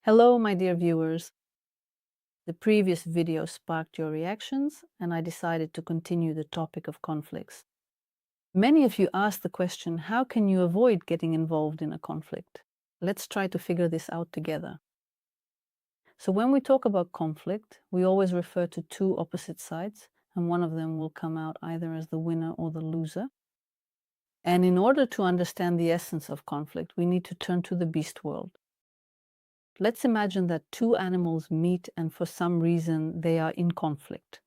Hello, my dear viewers. The previous video sparked your reactions, and I decided to continue the topic of conflicts. Many of you asked the question, how can you avoid getting involved in a conflict? Let's try to figure this out together. So when we talk about conflict, we always refer to two opposite sides, and one of them will come out either as the winner or the loser. And in order to understand the essence of conflict, we need to turn to the beast world. Let's imagine that two animals meet and for some reason they are in conflict.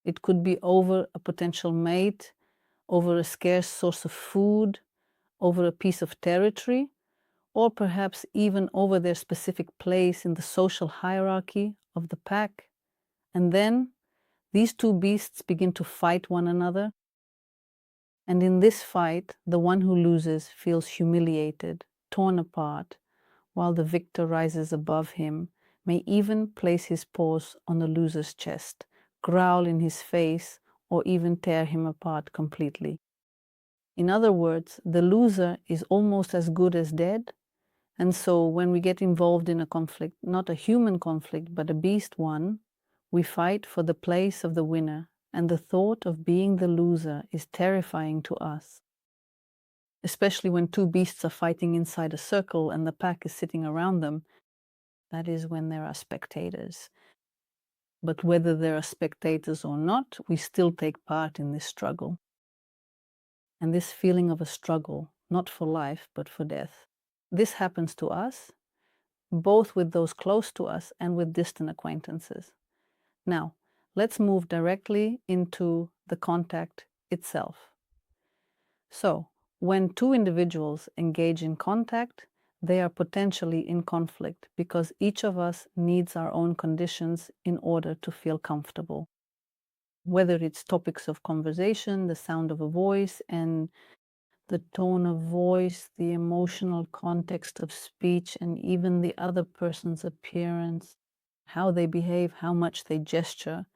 It could be over a potential mate, over a scarce source of food, over a piece of territory, or perhaps even over their specific place in the social hierarchy of the pack. And then these two beasts begin to fight one another. And in this fight, the one who loses feels humiliated, torn apart, while the victor rises above him, may even place his paws on the loser's chest, growl in his face, or even tear him apart completely. In other words, the loser is almost as good as dead, and so when we get involved in a conflict, not a human conflict, but a beast one, we fight for the place of the winner, and the thought of being the loser is terrifying to us. Especially when two beasts are fighting inside a circle and the pack is sitting around them, that is when there are spectators. But whether there are spectators or not, we still take part in this struggle. And this feeling of a struggle, not for life, but for death. This happens to us, both with those close to us and with distant acquaintances. Now, let's move directly into the contact itself. So, when two individuals engage in contact, they are potentially in conflict because each of us needs our own conditions in order to feel comfortable. Whether it's topics of conversation, the sound of a voice, and the tone of voice, the emotional context of speech, and even the other person's appearance, how they behave, how much they gesture.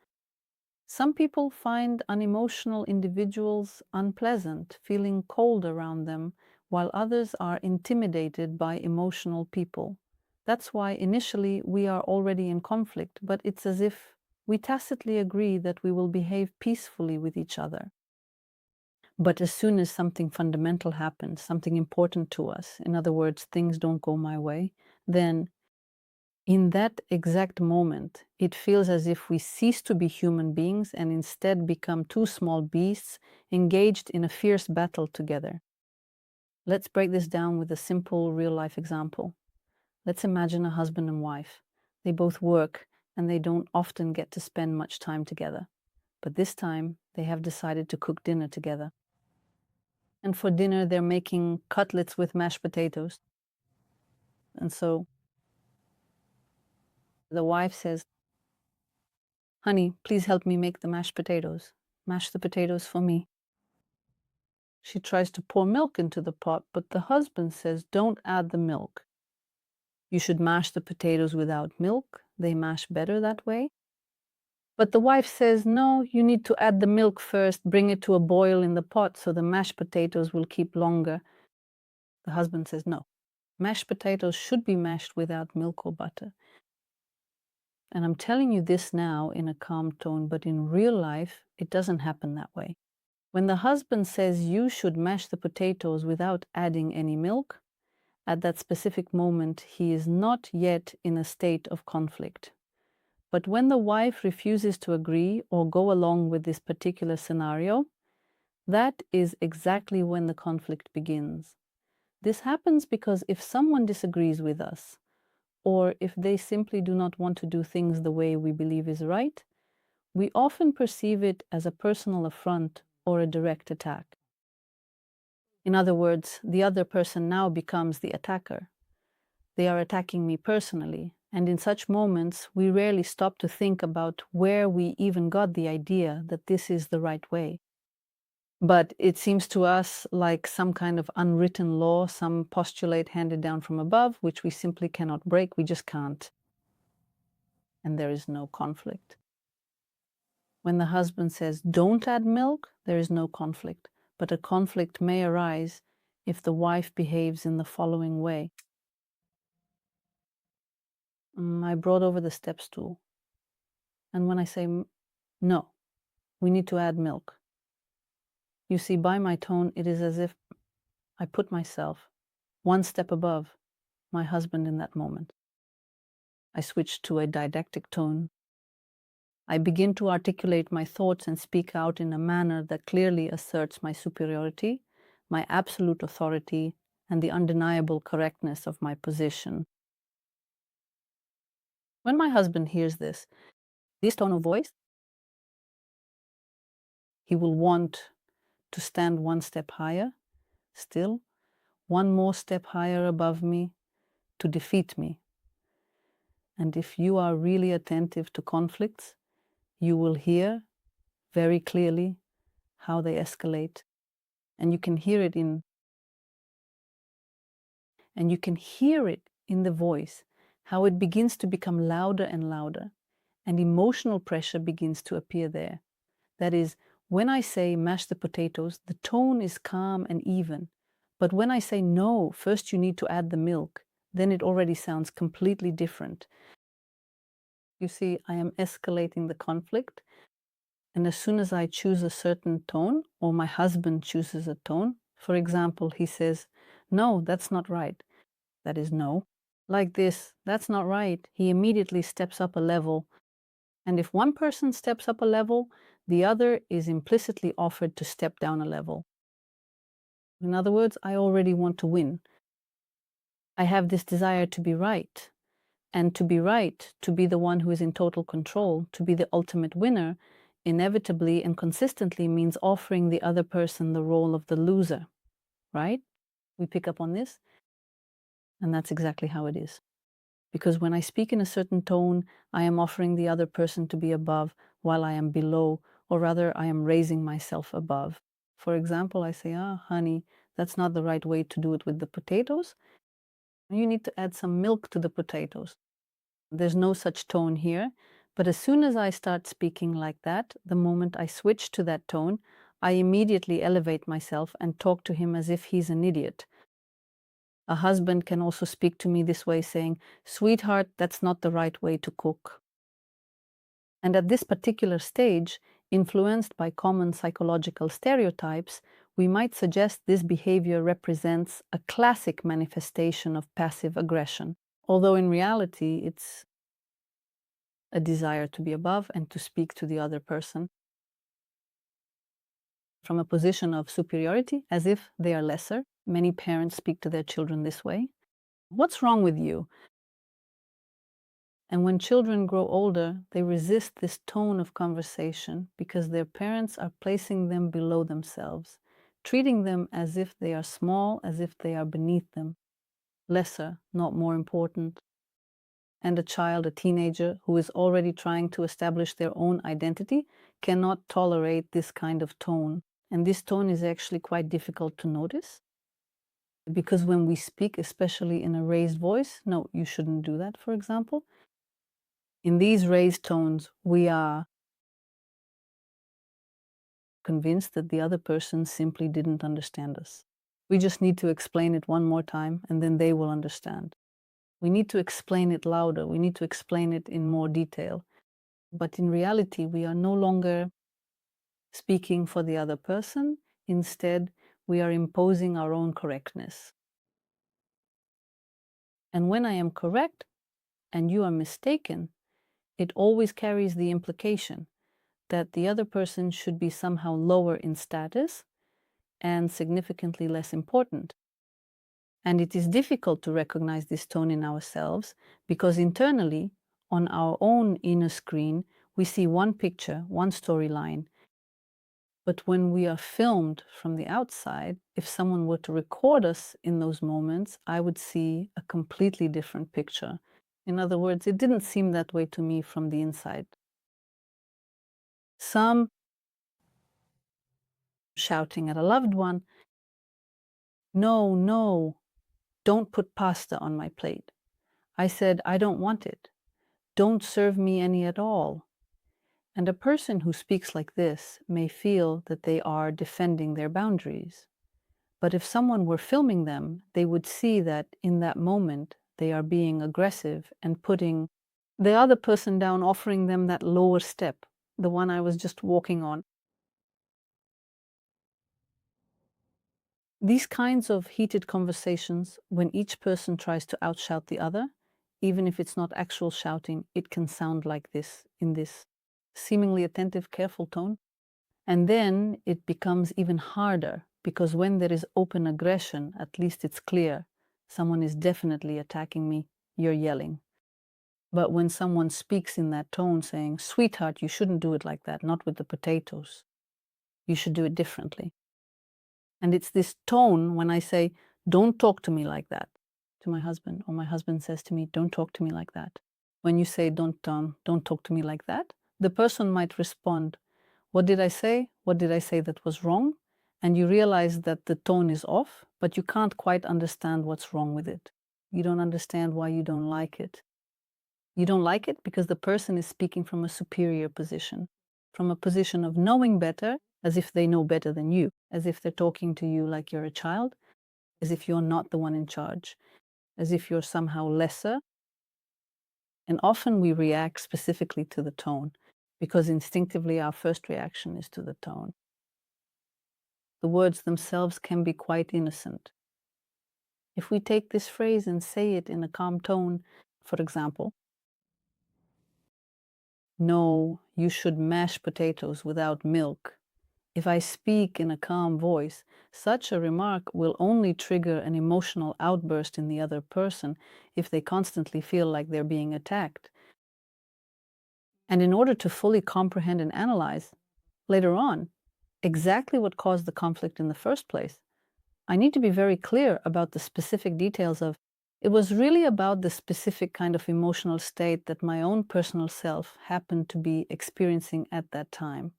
Some people find unemotional individuals unpleasant, feeling cold around them, while others are intimidated by emotional people. That's why initially we are already in conflict, but it's as if we tacitly agree that we will behave peacefully with each other. But as soon as something fundamental happens, something important to us, in other words, things don't go my way, then in that exact moment, it feels as if we cease to be human beings and instead become two small beasts engaged in a fierce battle together. Let's break this down with a simple real-life example. Let's imagine a husband and wife. They both work and they don't often get to spend much time together. But this time, they have decided to cook dinner together. And for dinner, they're making cutlets with mashed potatoes. And so the wife says, "Honey, please help me make the mashed potatoes. Mash the potatoes for me." She tries to pour milk into the pot, but the husband says, "Don't add the milk. You should mash the potatoes without milk. They mash better that way." But the wife says, "No, you need to add the milk first, bring it to a boil in the pot so the mashed potatoes will keep longer." The husband says, "No, mashed potatoes should be mashed without milk or butter." And I'm telling you this now in a calm tone, but in real life, it doesn't happen that way. When the husband says you should mash the potatoes without adding any milk, at that specific moment, he is not yet in a state of conflict. But when the wife refuses to agree or go along with this particular scenario, that is exactly when the conflict begins. This happens because if someone disagrees with us, or if they simply do not want to do things the way we believe is right, we often perceive it as a personal affront or a direct attack. In other words, the other person now becomes the attacker. They are attacking me personally, and in such moments, we rarely stop to think about where we even got the idea that this is the right way. But it seems to us like some kind of unwritten law, some postulate handed down from above, which we simply cannot break. We just can't. And there is no conflict. When the husband says, "Don't add milk," there is no conflict. But a conflict may arise if the wife behaves in the following way. I brought over the step stool. And when I say, no, we need to add milk. You see, by my tone, it is as if I put myself one step above my husband in that moment. I switch to a didactic tone. I begin to articulate my thoughts and speak out in a manner that clearly asserts my superiority, my absolute authority, and the undeniable correctness of my position. When my husband hears this tone of voice, he will want to stand one step higher, still, one more step higher above me, to defeat me. And if you are really attentive to conflicts, you will hear very clearly how they escalate. And you can hear it in the voice, how it begins to become louder and louder, and emotional pressure begins to appear there. That is, when I say mash the potatoes, the tone is calm and even. But when I say no, first you need to add the milk, then it already sounds completely different. You see, I am escalating the conflict. And as soon as I choose a certain tone, or my husband chooses a tone, for example, he says, no, that's not right. That is no. Like this, that's not right. He immediately steps up a level. And if one person steps up a level, the other is implicitly offered to step down a level. In other words, I already want to win. I have this desire to be right. And to be right, to be the one who is in total control, to be the ultimate winner, inevitably and consistently means offering the other person the role of the loser, right? We pick up on this, and that's exactly how it is. Because when I speak in a certain tone, I am offering the other person to be above while I am below, or rather, I am raising myself above. For example, I say, honey, that's not the right way to do it with the potatoes. You need to add some milk to the potatoes. There's no such tone here, but as soon as I start speaking like that, the moment I switch to that tone, I immediately elevate myself and talk to him as if he's an idiot. A husband can also speak to me this way, saying, sweetheart, that's not the right way to cook. And at this particular stage, influenced by common psychological stereotypes, we might suggest this behavior represents a classic manifestation of passive aggression, although in reality it's a desire to be above and to speak to the other person from a position of superiority, as if they are lesser. Many parents speak to their children this way. What's wrong with you? And when children grow older, they resist this tone of conversation because their parents are placing them below themselves, treating them as if they are small, as if they are beneath them, lesser, not more important. And a child, a teenager, who is already trying to establish their own identity cannot tolerate this kind of tone. And this tone is actually quite difficult to notice. Because when we speak, especially in a raised voice, no, you shouldn't do that, for example. In these raised tones, we are convinced that the other person simply didn't understand us. We just need to explain it one more time, and then they will understand. We need to explain it louder. We need to explain it in more detail. But in reality, we are no longer speaking for the other person. Instead, we are imposing our own correctness. And when I am correct and you are mistaken, it always carries the implication that the other person should be somehow lower in status and significantly less important. And it is difficult to recognize this tone in ourselves because internally, on our own inner screen, we see one picture, one storyline. But when we are filmed from the outside, if someone were to record us in those moments, I would see a completely different picture. In other words, it didn't seem that way to me from the inside. Some shouting at a loved one, no, no, don't put pasta on my plate. I said, I don't want it. Don't serve me any at all. And a person who speaks like this may feel that they are defending their boundaries. But if someone were filming them, they would see that in that moment they are being aggressive and putting the other person down, offering them that lower step, the one I was just walking on. These kinds of heated conversations, when each person tries to outshout the other, even if it's not actual shouting, it can sound like this, in this seemingly attentive, careful tone. And then it becomes even harder, because when there is open aggression, at least it's clear someone is definitely attacking me, you're yelling. But when someone speaks in that tone saying, "Sweetheart, you shouldn't do it like that, not with the potatoes. You should do it differently." And it's this tone when I say, "Don't talk to me like that," to my husband, or my husband says to me, "Don't talk to me like that." When you say, don't talk to me like that, the person might respond, "What did I say? What did I say that was wrong?" And you realize that the tone is off, but you can't quite understand what's wrong with it. You don't understand why you don't like it. You don't like it because the person is speaking from a superior position, from a position of knowing better, as if they know better than you, as if they're talking to you like you're a child, as if you're not the one in charge, as if you're somehow lesser. And often we react specifically to the tone, because instinctively our first reaction is to the tone. The words themselves can be quite innocent. If we take this phrase and say it in a calm tone, for example, "No, you should mash potatoes without milk." If I speak in a calm voice, such a remark will only trigger an emotional outburst in the other person if they constantly feel like they're being attacked. And in order to fully comprehend and analyze, later on, exactly what caused the conflict in the first place, I need to be very clear about the specific details of it was really about the specific kind of emotional state that my own personal self happened to be experiencing at that time.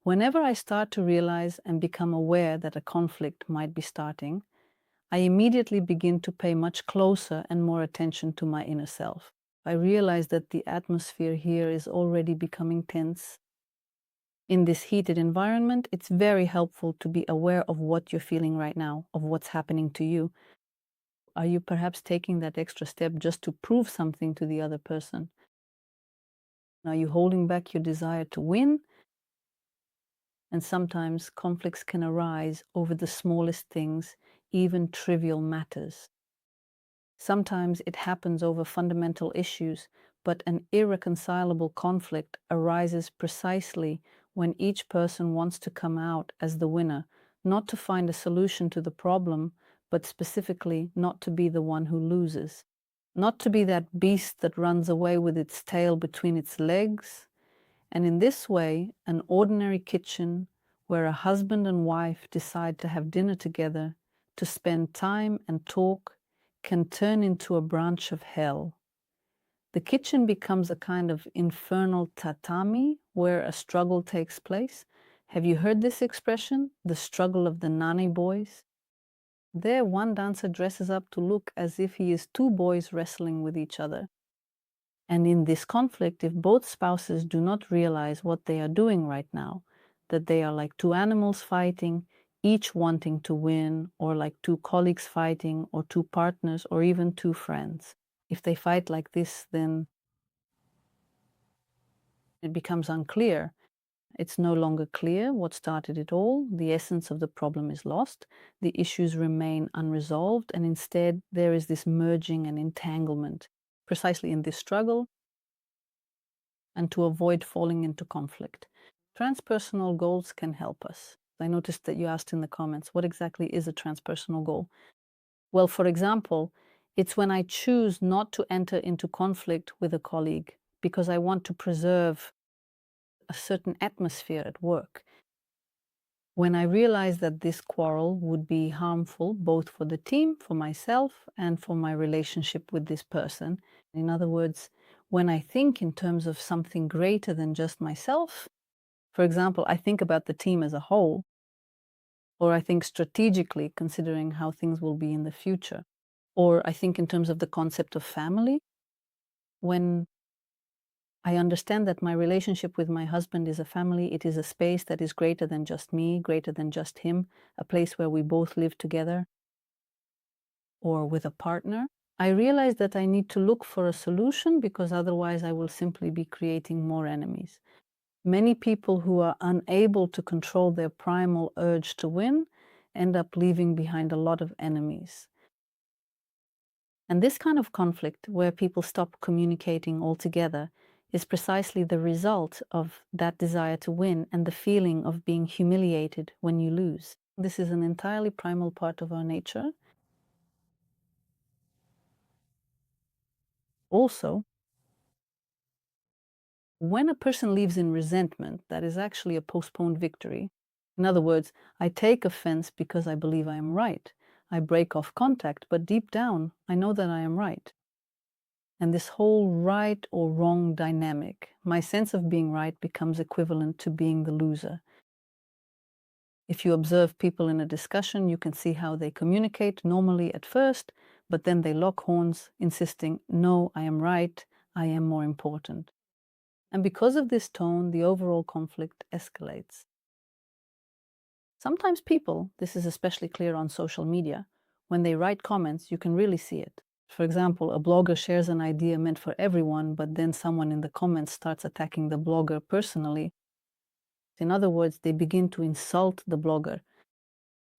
Whenever I start to realize and become aware that a conflict might be starting, I immediately begin to pay much closer and more attention to my inner self. I realize that the atmosphere here is already becoming tense. In this heated environment, it's very helpful to be aware of what you're feeling right now, of what's happening to you. Are you perhaps taking that extra step just to prove something to the other person? Are you holding back your desire to win? And sometimes conflicts can arise over the smallest things, even trivial matters. Sometimes it happens over fundamental issues, but an irreconcilable conflict arises precisely when each person wants to come out as the winner, not to find a solution to the problem, but specifically not to be the one who loses. Not to be that beast that runs away with its tail between its legs. And in this way, an ordinary kitchen where a husband and wife decide to have dinner together, to spend time and talk, can turn into a branch of hell. The kitchen becomes a kind of infernal tatami where a struggle takes place. Have you heard this expression? The struggle of the nanny boys? There, one dancer dresses up to look as if he is two boys wrestling with each other. And in this conflict, if both spouses do not realize what they are doing right now, that they are like two animals fighting, each wanting to win, or like two colleagues fighting, or two partners, or even two friends. If they fight like this, then it becomes unclear. It's no longer clear what started it all. The essence of the problem is lost. The issues remain unresolved, and instead there is this merging and entanglement. Precisely in this struggle, and to avoid falling into conflict. Transpersonal goals can help us. I noticed that you asked in the comments, what exactly is a transpersonal goal? Well, for example, it's when I choose not to enter into conflict with a colleague because I want to preserve a certain atmosphere at work. When I realize that this quarrel would be harmful both for the team, for myself, and for my relationship with this person. In other words, when I think in terms of something greater than just myself, for example, I think about the team as a whole, or I think strategically considering how things will be in the future, or I think in terms of the concept of family, when I understand that my relationship with my husband is a family. It is a space that is greater than just me, greater than just him, a place where we both live together, or with a partner. I realize that I need to look for a solution because otherwise I will simply be creating more enemies. Many people who are unable to control their primal urge to win end up leaving behind a lot of enemies. And this kind of conflict, where people stop communicating altogether, is precisely the result of that desire to win and the feeling of being humiliated when you lose. This is an entirely primal part of our nature. Also, when a person lives in resentment, that is actually a postponed victory. In other words, I take offense because I believe I am right. I break off contact, but deep down, I know that I am right. And this whole right or wrong dynamic, my sense of being right becomes equivalent to being the loser. If you observe people in a discussion, you can see how they communicate normally at first, but then they lock horns, insisting, no, I am right, I am more important. And because of this tone, the overall conflict escalates. Sometimes people, this is especially clear on social media, when they write comments, you can really see it. For example, a blogger shares an idea meant for everyone, but then someone in the comments starts attacking the blogger personally. In other words, they begin to insult the blogger.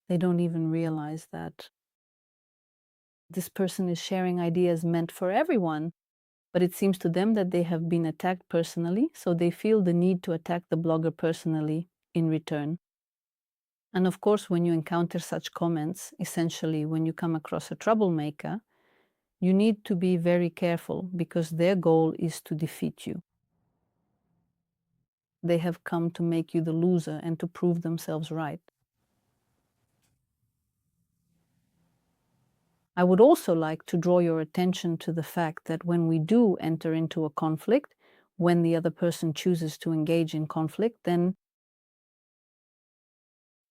They don't even realize that this person is sharing ideas meant for everyone, but it seems to them that they have been attacked personally, so they feel the need to attack the blogger personally in return. And of course, when you encounter such comments, essentially when you come across a troublemaker, you need to be very careful because their goal is to defeat you. They have come to make you the loser and to prove themselves right. I would also like to draw your attention to the fact that when we do enter into a conflict, when the other person chooses to engage in conflict, then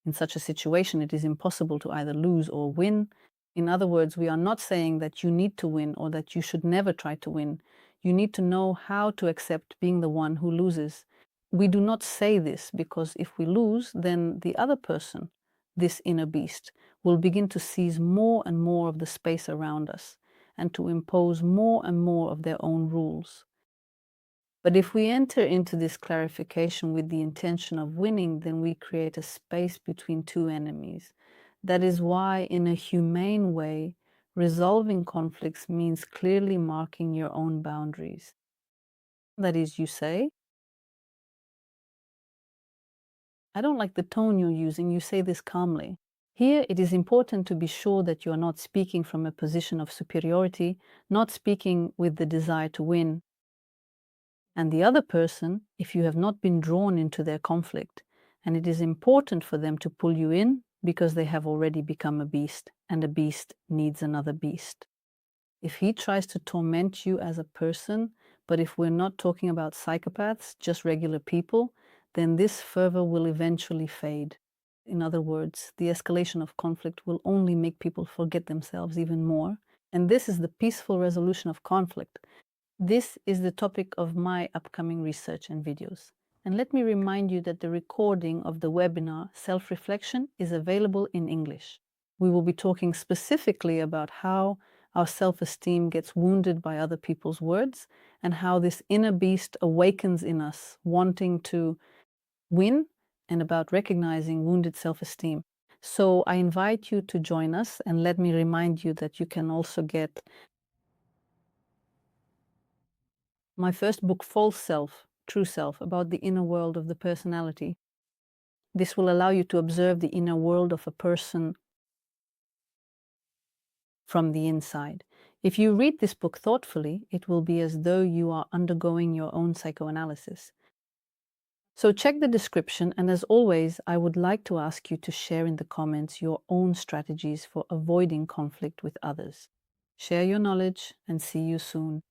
in such a situation, it is impossible to either lose or win. In other words, we are not saying that you need to win or that you should never try to win. You need to know how to accept being the one who loses. We do not say this because if we lose, then the other person, this inner beast, will begin to seize more and more of the space around us and to impose more and more of their own rules. But if we enter into this clarification with the intention of winning, then we create a space between two enemies. That is why, in a humane way, resolving conflicts means clearly marking your own boundaries. That is, you say, I don't like the tone you're using, you say this calmly. Here, it is important to be sure that you are not speaking from a position of superiority, not speaking with the desire to win. And the other person, if you have not been drawn into their conflict, and it is important for them to pull you in because they have already become a beast, and a beast needs another beast. If he tries to torment you as a person, but if we're not talking about psychopaths, just regular people, then this fervor will eventually fade. In other words, the escalation of conflict will only make people forget themselves even more. And this is the peaceful resolution of conflict. This is the topic of my upcoming research and videos. And let me remind you that the recording of the webinar Self-Reflection is available in English. We will be talking specifically about how our self-esteem gets wounded by other people's words and how this inner beast awakens in us, wanting to win, and about recognizing wounded self-esteem. So I invite you to join us, and let me remind you that you can also get my first book, False Self, True Self, about the inner world of the personality. This will allow you to observe the inner world of a person from the inside. If you read this book thoughtfully, it will be as though you are undergoing your own psychoanalysis. So check the description, and as always, I would like to ask you to share in the comments your own strategies for avoiding conflict with others. Share your knowledge, and see you soon.